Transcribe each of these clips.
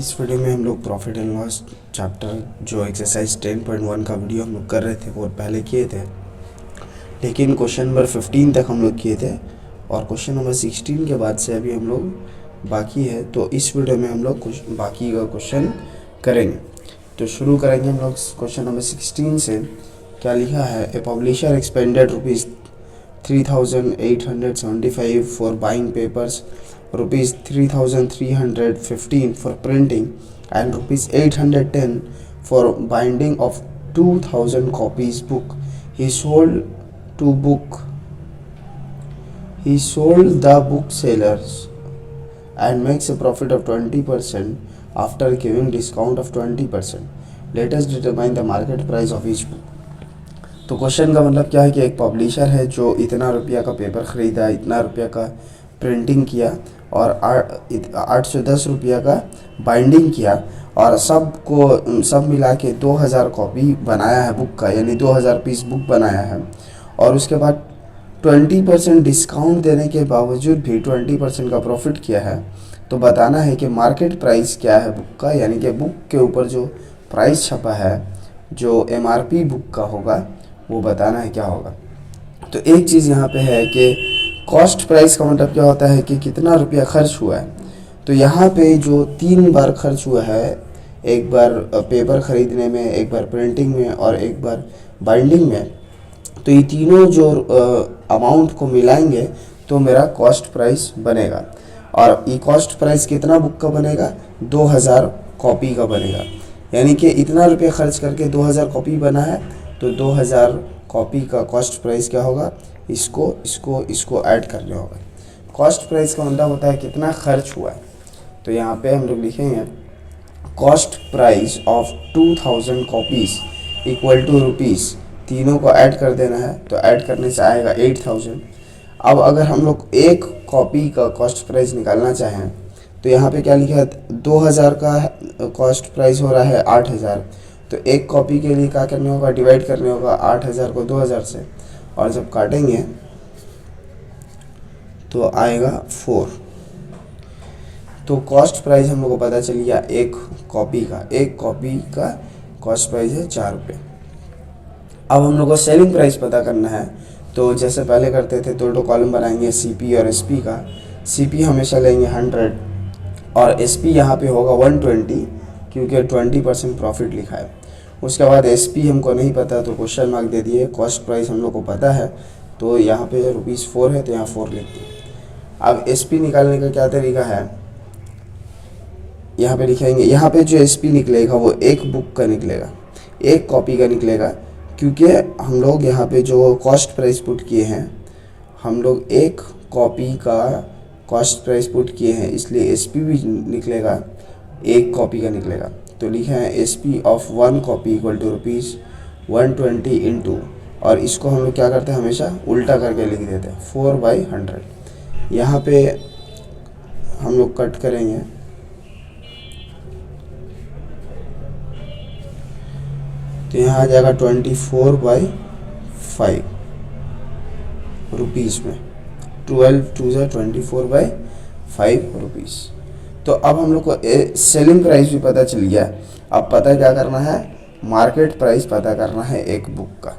इस वीडियो में हम लोग प्रॉफिट एंड लॉस चैप्टर जो एक्सरसाइज 10.1 का वीडियो हम लोग कर रहे थे वो पहले किए थे, लेकिन क्वेश्चन नंबर 15 तक हम लोग किए थे और क्वेश्चन नंबर 16 के बाद से अभी हम लोग बाकी है। तो इस वीडियो में हम लोग कुछ बाकी का क्वेश्चन करेंगे। तो शुरू करेंगे हम लोग क्वेश्चन नंबर 16 से। क्या लिखा है? A publisher expanded rupees 3,875 for buying papers, rupees 3,315 for printing, and rupees 810 for binding of 2,000 copies book. He sold to book. He sold the booksellers and makes a profit of 20% after giving discount of 20%. Let us determine the market price of each book. तो question का मतलब क्या है कि एक publisher है जो इतना रुपया का पेपर ख़रीदा, इतना रुपया का प्रिंटिंग किया और 810 रुपया का बाइंडिंग किया और सब मिला के 2000 कॉपी बनाया है बुक का, यानी 2000 पीस बुक बनाया है। और उसके बाद 20% डिस्काउंट देने के बावजूद भी 20% का प्रॉफिट किया है। तो बताना है कि मार्केट प्राइस क्या है बुक का, यानी कि बुक के ऊपर जो प्राइस छपा है, जो MRP बुक का होगा, वो बताना है क्या होगा। तो एक चीज़ यहाँ पे है कि कॉस्ट प्राइस का मतलब क्या होता है कि कितना रुपया खर्च हुआ है। तो यहाँ पे जो 3 बार खर्च हुआ है, एक बार पेपर ख़रीदने में, एक बार प्रिंटिंग में और एक बार बाइंडिंग में, तो ये तीनों जो अमाउंट को मिलाएंगे तो मेरा कॉस्ट प्राइस बनेगा। और ये कॉस्ट प्राइस कितना बुक का बनेगा? 2000 कॉपी का बनेगा। यानी कि इतना रुपया खर्च करके 2000 कॉपी बना है, तो 2000 कॉपी का कॉस्ट प्राइस क्या होगा? इसको ऐड करने होगा। कॉस्ट प्राइस का मतलब होता है कितना खर्च हुआ है। तो यहाँ पे हम लोग लिखेंगे cost price of 2000 copies equal to rupees, तीनों को ऐड कर देना है। तो ऐड करने से आएगा 8000। अब अगर हम लोग एक कॉपी का कॉस्ट प्राइस निकालना चाहें तो यहाँ पे क्या लिखा है? 2000 का कॉस्ट प्राइस हो रहा है 8000। तो एक कॉपी के लिए क्या करने होगा? डिवाइड करने होगा 8000 को 2000 से, और जब काटेंगे तो आएगा 4। तो कॉस्ट प्राइस हम लोग को पता चल गया एक कॉपी का कॉस्ट प्राइस है 4 रुपये। अब हम लोग को सेलिंग प्राइस पता करना है। तो जैसे पहले करते थे, दो कॉलम बनाएंगे CP और SP का। CP हमेशा लेंगे 100 और SP यहाँ पे होगा 120, क्योंकि 20% प्रॉफिट लिखा है। उसके बाद SP हमको नहीं पता तो क्वेश्चन मार्क दे दिए। कॉस्ट प्राइस हम लोग को पता है, तो यहाँ पे ₹4 है तो यहाँ 4 लिख दिए। अब SP निकालने का क्या तरीका है? यहाँ पे लिखेंगे, यहाँ पे जो SP निकलेगा वो एक बुक का निकलेगा, एक कॉपी का निकलेगा, क्योंकि हम लोग यहाँ पे जो कॉस्ट प्राइस पुट किए हैं, हम लोग एक कॉपी का कॉस्ट प्राइस पुट किए हैं, इसलिए SP भी निकलेगा, एक कॉपी का निकलेगा। तो लिखा है SP of 1 copy equal to ₹120 into, और इसको हम लोग क्या करते हैं? हमेशा उल्टा करके लिख देते हैं 4/100। यहाँ पे हम लोग कट करेंगे तो यहाँ आ जाएगा 24/5 रुपीज़ में। 12 2 24/5 रुपीज़। तो अब हम लोग को सेलिंग प्राइस भी पता चल गया। अब पता क्या करना है? मार्केट प्राइस पता करना है एक बुक का।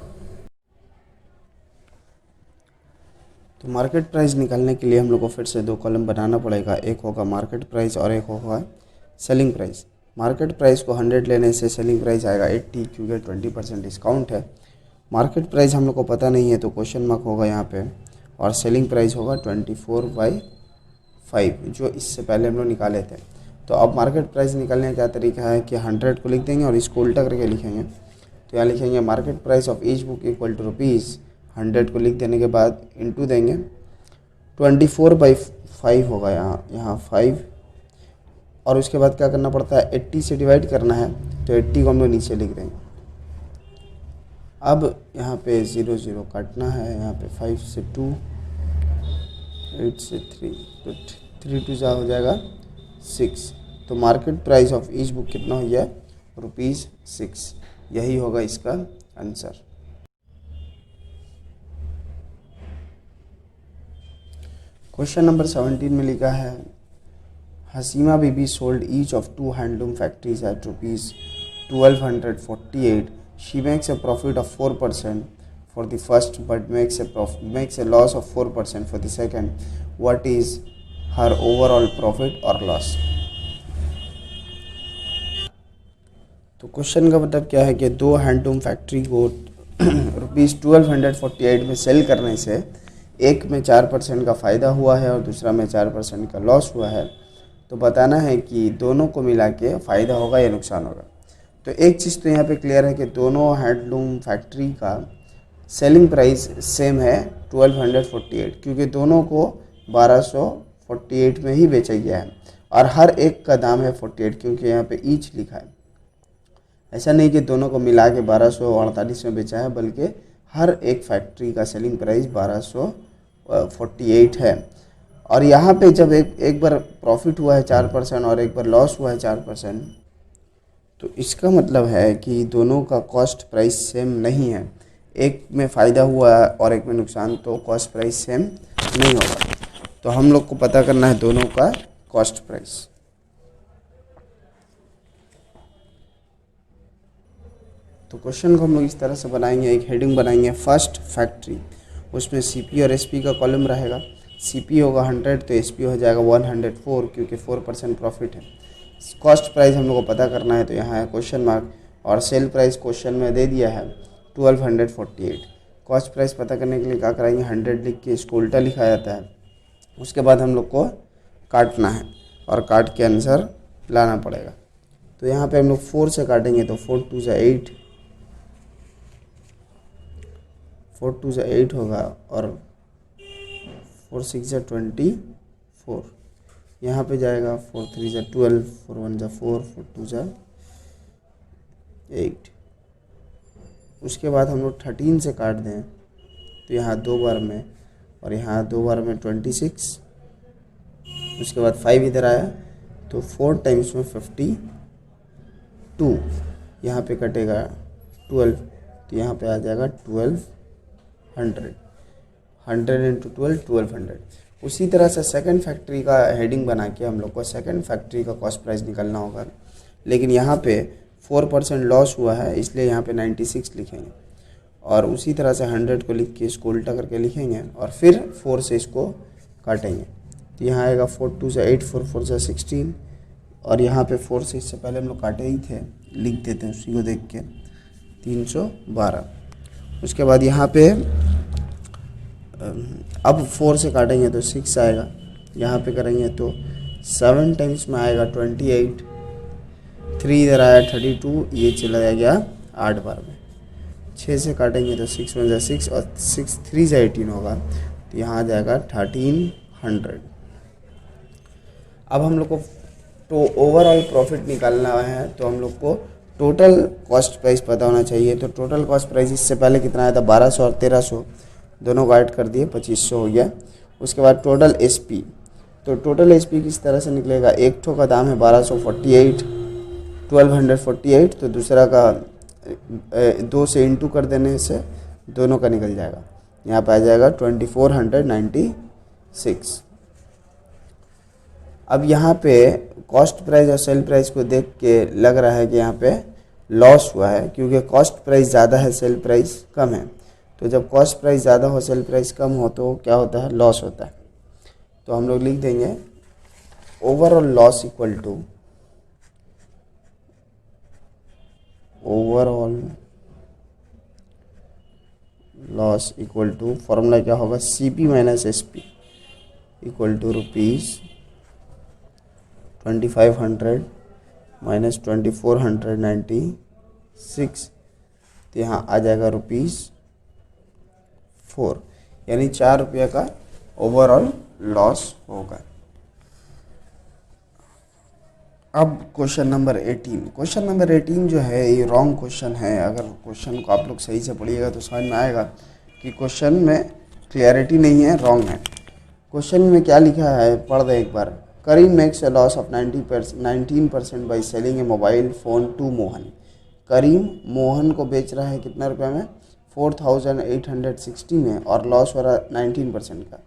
तो मार्केट प्राइस निकालने के लिए हम लोग को फिर से 2 कॉलम बनाना पड़ेगा। एक होगा मार्केट प्राइस और एक होगा सेलिंग प्राइस। मार्केट प्राइस को 100 लेने से सेलिंग प्राइस आएगा 80, क्योंकि 20% डिस्काउंट है। मार्केट प्राइस हम लोग को पता नहीं है तो क्वेश्चन मार्क होगा यहाँ पे, और सेलिंग प्राइस होगा 24/5, जो इससे पहले हम लोग निकाले थे। तो अब मार्केट प्राइस निकालने का क्या तरीका है कि 100 को लिख देंगे और इसको उल्टा करके लिखेंगे। तो यहाँ लिखेंगे market price of each book equal to rupees, 100 को लिख देने के बाद इंटू देंगे 24/5 होगा यहाँ 5, और उसके बाद क्या करना पड़ता है? 80 से डिवाइड करना है, तो 80 को हम लोग नीचे लिख देंगे। अब यहाँ पे 0 0 काटना है, यहाँ पे 5 से 2, 8 से 3, तो 3 2 हो जाएगा 6। तो market price of each book कितना हो गया? ₹6। यही होगा इसका आंसर। क्वेश्चन नंबर 17 में लिखा है Hasima Bibi sold each of two handloom factories at rupees 1248. She makes a profit of 4% for the first but makes a loss of 4% for the second. What is her overall profit or loss? तो question का मतलब क्या है कि दो handloom factory को rupees 1248 में cell करने से एक में 4% का फ़ायदा हुआ है और दूसरा में 4% का लॉस हुआ है। तो बताना है कि दोनों को मिला के फ़ायदा होगा या नुकसान होगा। तो एक चीज़ तो यहाँ पे क्लियर है कि दोनों हैंडलूम फैक्ट्री का सेलिंग प्राइस सेम है 1248, क्योंकि दोनों को 1248 में ही बेचा गया है और हर एक का दाम है 48, क्योंकि यहाँ पे ईच लिखा है। ऐसा नहीं कि दोनों को मिला के 1248 में बेचा है, बल्कि हर एक फैक्ट्री का सेलिंग प्राइस 1248 है। और यहाँ पे जब एक बार प्रॉफिट हुआ है 4% और एक बार लॉस हुआ है 4%, तो इसका मतलब है कि दोनों का कॉस्ट प्राइस सेम नहीं है। एक में फ़ायदा हुआ है और एक में नुकसान, तो कॉस्ट प्राइस सेम नहीं होगा। तो हम लोग को पता करना है दोनों का कॉस्ट प्राइस। तो क्वेश्चन को हम लोग इस तरह से बनाएंगे, एक हेडिंग बनाएंगे फर्स्ट फैक्ट्री, उसमें सीपी और एसपी का कॉलम रहेगा। सीपी होगा 100 तो एसपी हो जाएगा 104, क्योंकि 4% प्रॉफिट है। कॉस्ट प्राइस हम लोग को पता करना है, तो यहाँ है क्वेश्चन मार्क, और सेल प्राइस क्वेश्चन में दे दिया है 1248। कॉस्ट प्राइस पता करने के लिए क्या कराएंगे, 100 लिख के इसको उल्टा लिखा जाता है। उसके बाद हम लोग को काटना है और काट के आंसर लाना पड़ेगा। तो यहाँ पे हम लोग 4 से काटेंगे तो 4 2 से 8, 4 2 से 8 होगा और 4 6 से 24, यहाँ पे जाएगा 4 3 से 12, 4 1 से 4, 4 2 से 8। उसके बाद हम लोग 13 से काट दें तो यहाँ 2 बार में और यहाँ 2 बार में 26। उसके बाद 5 इधर आया तो 4 टाइम्स में 52, यहाँ पे कटेगा 12, तो यहाँ पे आ जाएगा 1200। 100 इंटू 1200। उसी तरह से सेकंड फैक्ट्री का हेडिंग बना के हम लोग को सेकंड फैक्ट्री का कॉस्ट प्राइस निकालना होगा। लेकिन यहाँ पे 4% लॉस हुआ है, इसलिए यहाँ पे 96 लिखेंगे और उसी तरह से 100 को लिख के इसको उल्टा करके लिखेंगे और फिर 4 से इसको काटेंगे। तो यहाँ आएगा 4 2 से 8, 4 4 से 16 और यहाँ पे 4 से इससे पहले हम लोग काटे ही थे, लिख देते हैं उसी को देख के, 312। उसके बाद यहाँ पे अब 4 से काटेंगे तो 6 आएगा, यहाँ पे करेंगे तो 7 टाइम्स में आएगा 28, 3 इधर आया 32, ये चला गया 8 बार में। 6 से काटेंगे तो 6 1 से 6 और 6 3 से 18 होगा, तो यहाँ आ जाएगा 1300। अब हम लोग को तो ओवरऑल प्रॉफिट निकालना है, तो हम लोग को टोटल कॉस्ट प्राइस पता होना चाहिए। तो टोटल कॉस्ट प्राइस इससे पहले कितना आया था, 1200 और 1300, दोनों को ऐड कर दिए 2500 हो गया। उसके बाद टोटल एसपी, तो टोटल एसपी किस तरह से निकलेगा, एक ठो का दाम है 1248, तो दूसरा का 2 से इंटू कर देने से दोनों का निकल जाएगा, यहाँ पे आ जाएगा 2496। अब यहाँ पे कॉस्ट प्राइस और सेल प्राइस को देख के लग रहा है कि यहाँ पे लॉस हुआ है, क्योंकि कॉस्ट प्राइस ज़्यादा है, सेल प्राइस कम है। तो जब कॉस्ट प्राइस ज़्यादा हो, सेल प्राइस कम हो, तो क्या होता है, लॉस होता है। तो हम लोग लिख देंगे overall loss equal to formula क्या होगा, CP minus SP equal to ₹2500 minus 2496, तो यहाँ आ जाएगा ₹4, यानी 4 रुपये का ओवरऑल लॉस होगा। अब क्वेश्चन नंबर 18 जो है ये रॉन्ग क्वेश्चन है। अगर क्वेश्चन को आप लोग सही से पढ़िएगा तो समझ में आएगा कि क्वेश्चन में क्लियरिटी नहीं है, रॉन्ग है। क्वेश्चन में क्या लिखा है, पढ़ दें एक बार। Karim makes a loss of 19% by selling a mobile phone to Mohan. Karim Mohan को बेच रहा है कितना रुपये में, 4860 में, और लॉस हो रहा है 19% का।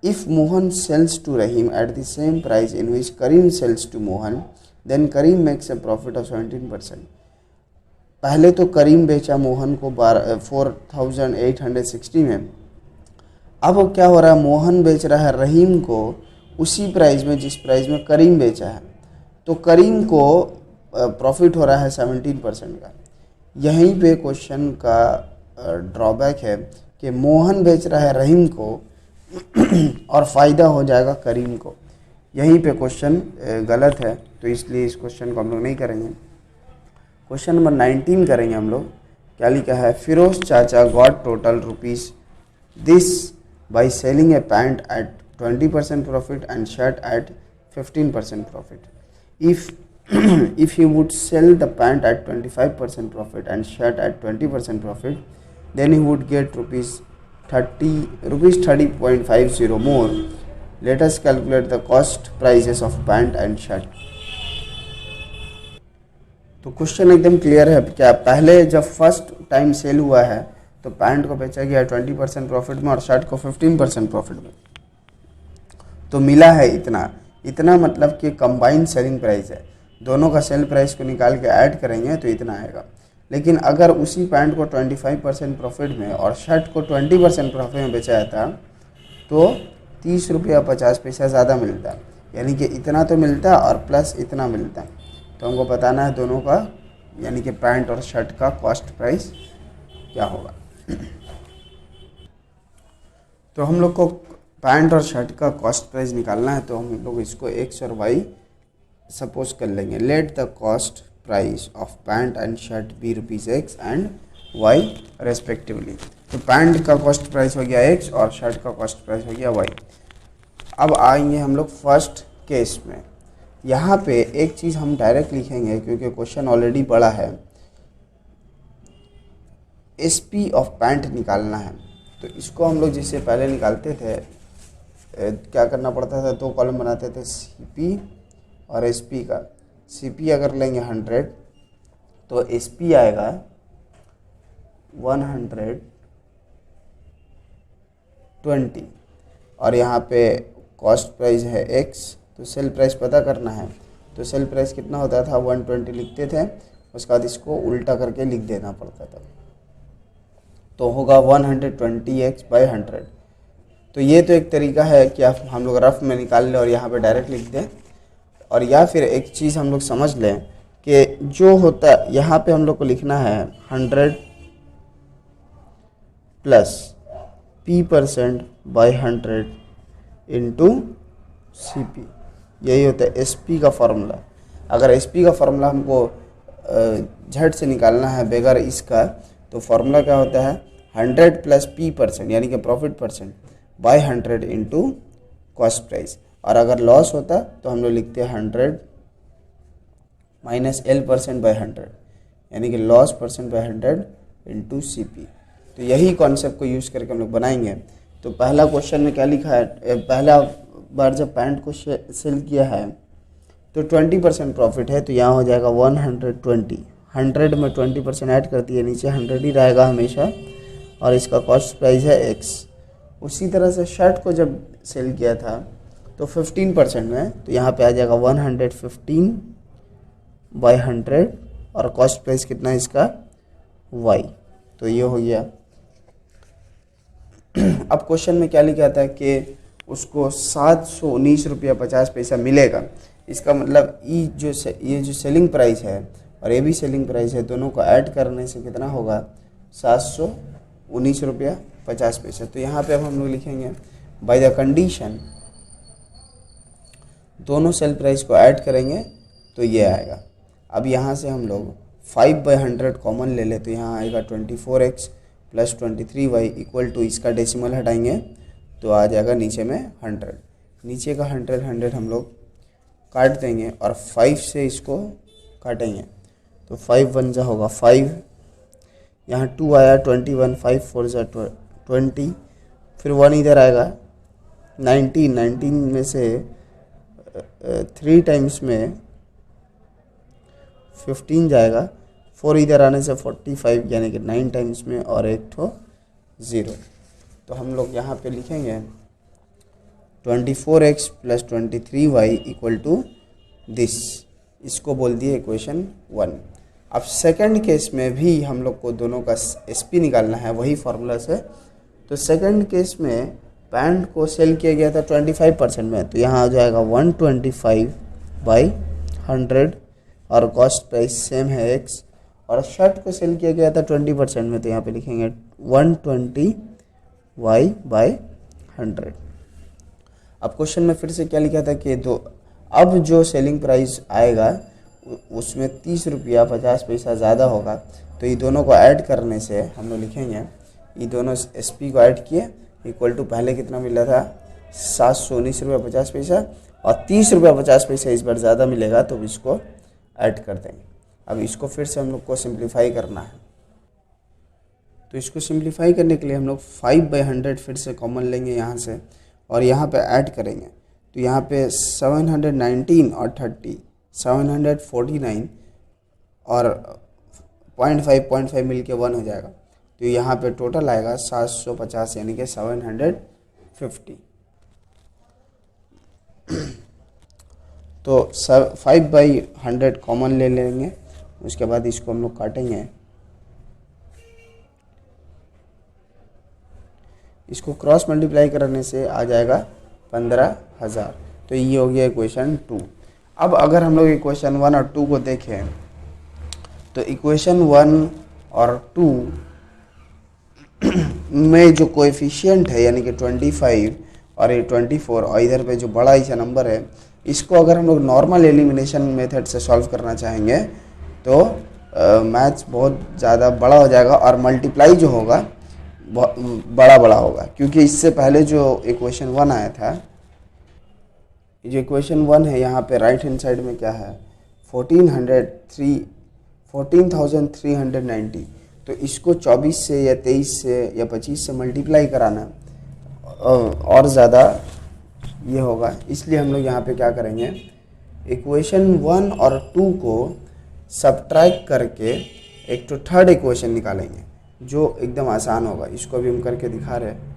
If Mohan sells to Rahim at the same price in which Karim sells to Mohan, then Karim makes a profit of 17%. पहले तो करीम बेचा मोहन को 4860 में, अब क्या हो रहा है, मोहन बेच रहा है रहीम को उसी प्राइस में जिस प्राइस में करीम बेचा है, तो करीम को प्रॉफिट हो रहा है 17% का। यहीं पे क्वेश्चन का ड्रॉबैक है कि मोहन बेच रहा है रहीम को और फ़ायदा हो जाएगा करीम को। यहीं पे क्वेश्चन गलत है, तो इसलिए इस क्वेश्चन को हम लोग नहीं करेंगे। क्वेश्चन नंबर 19 करेंगे हम लोग। क्या लिखा है, फिरोज चाचा got total rupees this by selling a pant at 20% profit and shirt at 15% profit. if he would sell the pant at 25% profit and shirt at 20% profit, then he would get rupees 30.50 more. Let us calculate the cost prices of pant and shirt. तो question एकदम clear है। क्या पहले जब first time cell हुआ है तो pant को बेचा गया 20% प्रॉफिट में और शर्ट को 15% प्रॉफिट में, तो मिला है इतना मतलब कि कंबाइंड सेलिंग प्राइस है। दोनों का सेल प्राइस को निकाल के ऐड करेंगे तो इतना आएगा। लेकिन अगर उसी पैंट को 25% प्रॉफिट में और शर्ट को 20% प्रॉफिट में बेचा जाता तो 30 रुपया 50 पैसा ज़्यादा मिलता, यानी कि इतना तो मिलता और प्लस इतना मिलता। तो हमको बताना है दोनों का, यानी कि पैंट और शर्ट का कॉस्ट प्राइस क्या होगा। तो हम लोग को पैंट और शर्ट का कॉस्ट प्राइस निकालना है, तो हम लोग इसको एक्स और वाई सपोज कर लेंगे। Let the cost price of pant and shirt be rupees x and y respectively. तो पैंट का कॉस्ट प्राइस हो गया एक्स और शर्ट का कॉस्ट प्राइस हो गया वाई। अब आएंगे हम लोग फर्स्ट केस में। यहाँ पे एक चीज़ हम डायरेक्ट लिखेंगे क्योंकि क्वेश्चन ऑलरेडी बड़ा है। एसपी ऑफ पैंट निकालना है, तो इसको हम लोग जैसे पहले निकालते थे, क्या करना पड़ता था, 2 कॉलम बनाते थे, सीपी और एसपी का। सीपी अगर लेंगे 100 तो एसपी आएगा 120 और यहाँ पे कॉस्ट प्राइस है एक्स, तो सेल प्राइस पता करना है। तो सेल प्राइस कितना होता था, 120 लिखते थे, उसके बाद इसको उल्टा करके लिख देना पड़ता था, तो होगा 120x/100। तो ये तो एक तरीका है कि आप हम लोग रफ में निकाल लें और यहाँ पे डायरेक्ट लिख दें। और या फिर एक चीज़ हम लोग समझ लें कि जो होता है यहाँ पे हम लोग को लिखना है 100 प्लस P%/100 इंटू CP। यही होता है SP का फार्मूला। अगर SP का फार्मूला हमको झट से निकालना है बगैर इसका, तो फार्मूला क्या होता है, 100 प्लस P% यानी कि profit percent by 100 into cost price. और अगर लॉस होता तो हम लोग लिखते हैं 100 माइनस L%/100 यानी कि लॉस %/100 इंटू CP। तो यही कॉन्सेप्ट को यूज़ करके हम लोग बनाएंगे। तो पहला क्वेश्चन में क्या लिखा है, पहला बार जब पैंट को सेल किया है तो 20% प्रॉफिट है, तो यहाँ हो जाएगा 120। 100 में 20% ऐड कर दिए, नीचे 100 ही रहेगा हमेशा और इसका कॉस्ट प्राइस है एक्स। उसी तरह से शर्ट को जब सेल किया था तो 15% में, तो यहाँ पे आ जाएगा 115/100 और कॉस्ट प्राइस कितना है इसका, वाई। तो ये हो गया। अब क्वेश्चन में क्या लिखा था कि उसको 719 रुपया 50 पैसा मिलेगा। इसका मतलब ये जो सेलिंग प्राइस है और ये भी सेलिंग प्राइस है, दोनों को ऐड करने से कितना होगा, 719 रुपया 50 पैसा। तो यहाँ पे अब हम लोग लिखेंगे बाय द कंडीशन, दोनों सेल प्राइस को ऐड करेंगे तो ये आएगा। अब यहाँ से हम लोग 5/100 कॉमन ले ले, तो यहाँ आएगा 24x plus 23y equal to, इसका डेसिमल हटाएंगे तो आ जाएगा नीचे में 100। नीचे का 100 हम लोग काट देंगे और 5 से इसको काटेंगे, तो 5 1 जा होगा 5, यहाँ 2 आया 21, 5 4 जा 20, फिर 1 इधर आएगा 19 में से 3 टाइम्स में 15 जाएगा, 4 इधर आने से 45 यानी कि 9 टाइम्स में और एक ठो 0। तो हम लोग यहाँ पे लिखेंगे 24x plus 23y equal to this, इसको बोल दिए इक्वेशन 1। अब सेकंड केस में भी हम लोग को दोनों का SP निकालना है वही फार्मूला से। तो सेकंड केस में पैंट को सेल किया गया था 25% में, तो यहाँ आ जाएगा 125/100 और कॉस्ट प्राइस सेम है x। और शर्ट को सेल किया गया था 20% में, तो यहाँ पे लिखेंगे 120y/100। अब क्वेश्चन में फिर से क्या लिखा था कि अब जो सेलिंग प्राइस आएगा उसमें 30 रुपया 50 पैसा ज़्यादा होगा, तो ये दोनों को ऐड करने से हम लोग लिखेंगे, ये दोनों SP को ऐड किए इक्वल टू पहले कितना मिला था 719 रुपया 50 पैसा, और 30 रुपया 50 पैसा इस बार ज़्यादा मिलेगा, तो इसको ऐड कर देंगे। अब इसको फिर से हम लोग को सिंप्लीफाई करना है, तो इसको सिंप्लीफाई करने के लिए हम लोग 5/100 फिर से कॉमन लेंगे यहाँ से, और यहाँ पे ऐड करेंगे। तो यहाँ पे 719 और 30 749 और 0.5 मिलके 1 हो जाएगा, तो यहाँ पे टोटल आएगा 750 यानी कि 750। तो 5/100 कॉमन ले लेंगे, उसके बाद इसको हम लोग काटेंगे, इसको क्रॉस मल्टीप्लाई करने से आ जाएगा 15,000। तो ये हो गया इक्वेशन 2। अब अगर हम लोग इक्वेशन 1 और 2 को देखें तो इक्वेशन 1 और 2 में जो कोएफिशिएंट है यानी कि 25 और ये 24 और इधर पे जो बड़ा ऐसा नंबर है, इसको अगर हम लोग नॉर्मल एलिमिनेशन मेथड से सॉल्व करना चाहेंगे तो मैथ्स बहुत ज़्यादा बड़ा हो जाएगा और मल्टीप्लाई जो होगा बड़ा होगा, क्योंकि इससे पहले जो इक्वेशन 1 आया था, जो इक्वेशन 1 है यहाँ पे राइट हैंड साइड में क्या है 14,390, तो इसको 24 से या 23 से या 25 से मल्टीप्लाई कराना और ज़्यादा ये होगा। इसलिए हम लोग यहाँ पे क्या करेंगे, इक्वेशन 1 और 2 को सब्ट्रैक्ट करके एक तो थर्ड इक्वेशन निकालेंगे जो एकदम आसान होगा। इसको भी हम करके दिखा रहे हैं।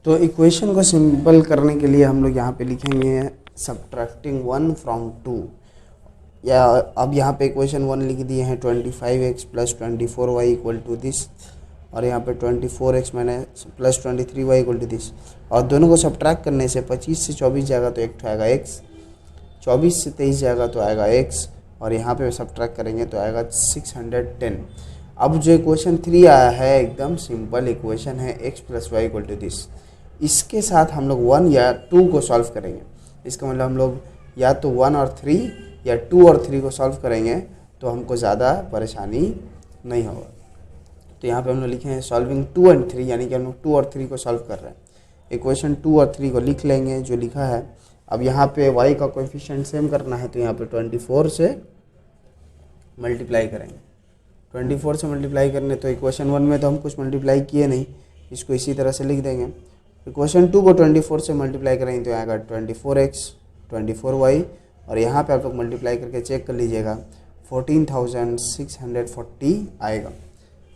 तो इक्वेशन को सिंपल करने के लिए हम लोग यहाँ पे लिखेंगे सब्ट्रैक्टिंग 1 फ्रॉम 2, या अब यहाँ पे इक्वेशन 1 लिख दिए हैं 25x plus 24y equal to this, और यहाँ पे 24x मैंने plus 23y equal to this, और दोनों को सब्ट्रैक्ट करने से 25 से 24 जाएगा तो एक तो आएगा x, 24 से 23 जाएगा तो आएगा x, और यहाँ पे सब्ट्रैक्ट करेंगे तो आएगा 610। अब जो इक्वेशन 3 आया है एकदम सिंपल इक्वेशन है x plus y equal to this, इसके साथ हम लोग 1 या 2 को सॉल्व करेंगे। इसका मतलब हम लोग या तो 1 और 3 या 2 और 3 को सॉल्व करेंगे तो हमको ज़्यादा परेशानी नहीं होगा। तो यहाँ पे हम लोग लिखे हैं सॉल्विंग 2 एंड 3, यानी कि हम लोग 2 और 3 को सॉल्व कर रहे हैं। इक्वेशन 2 और 3 को लिख लेंगे जो लिखा है। अब यहाँ पे y का कोएफिशिएंट सेम करना है, तो यहाँ पे 24 से मल्टीप्लाई करेंगे। 24 से मल्टीप्लाई करने, तो इक्वेशन 1 में तो हम कुछ मल्टीप्लाई किए नहीं, इसको इसी तरह से लिख देंगे। इक्वेशन 2 को 24 से मल्टीप्लाई करेंगे तो आएगा 24x 24y, और यहाँ पे आप लोग मल्टीप्लाई करके चेक कर लीजिएगा 14,640 आएगा।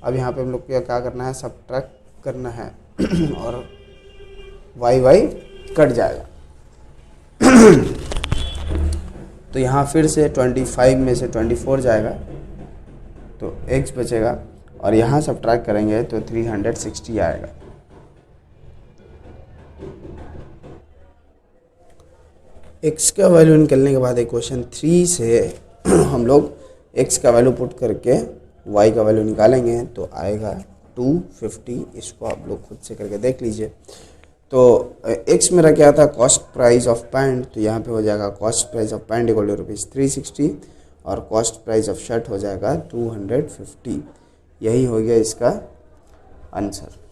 अब यहाँ पे हम लोग को क्या करना है, सब्ट्रैक्ट करना है और y कट जाएगा। तो यहाँ फिर से 25 में से 24 जाएगा तो x बचेगा, और यहाँ सब्ट्रैक्ट करेंगे तो 360 आएगा। x का वैल्यू निकलने के बाद इक्वेशन 3 से हम लोग x का वैल्यू पुट करके y का वैल्यू निकालेंगे तो आएगा 250। इसको आप लोग खुद से करके देख लीजिए। तो x मेरा क्या था, कॉस्ट प्राइस ऑफ पैंट, तो यहाँ पे हो जाएगा cost price of pant equal to ₹360 और कॉस्ट प्राइस ऑफ शर्ट हो जाएगा 250। यही हो गया इसका आंसर।